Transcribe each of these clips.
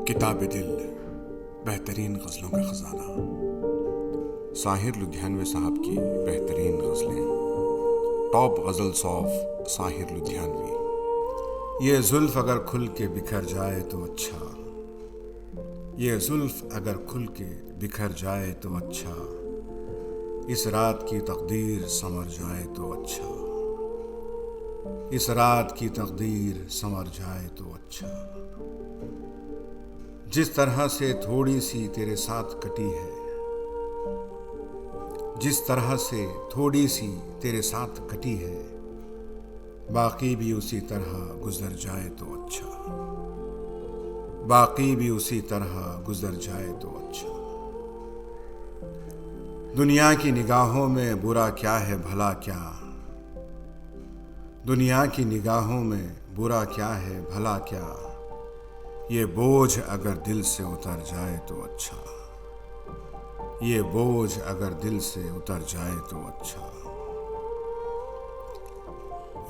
किताब दिल, बेहतरीन गज़लों का ख़जाना। साहिर लुधियानवी साहब की बेहतरीन गज़लें। Top ghazals of Sahir Ludhianvi. ये जुल्फ़ अगर खुल के बिखर जाए तो अच्छा, ये जुल्फ़ अगर खुल के बिखर जाए तो अच्छा, इस रात की तकदीर संवर जाए तो अच्छा, इस रात की तकदीर संवर जाए तो अच्छा। जिस तरह से थोड़ी सी तेरे साथ कटी है, जिस तरह से थोड़ी सी तेरे साथ कटी है, बाकी भी उसी तरह गुजर जाए तो अच्छा, बाकी भी उसी तरह गुजर जाए तो अच्छा। दुनिया की निगाहों में बुरा क्या है भला क्या, दुनिया की निगाहों में बुरा क्या है भला क्या, ये बोझ अगर दिल से उतर जाए तो अच्छा, ये बोझ अगर दिल से उतर जाए तो अच्छा।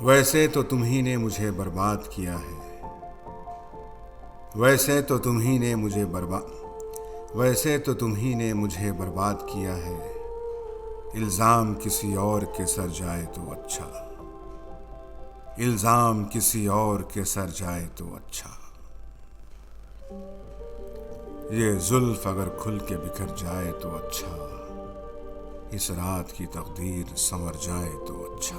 वैसे तो तुम ही ने मुझे बर्बाद किया है, वैसे तो तुम ही ने मुझे वैसे तो तुम ही ने मुझे बर्बाद किया है, इल्ज़ाम किसी और के सर जाए तो अच्छा, इल्ज़ाम किसी और के सर जाए तो अच्छा। ये जुल्फ़ अगर खुल के बिखर जाए तो अच्छा, इस रात की तकदीर संवर जाए तो अच्छा।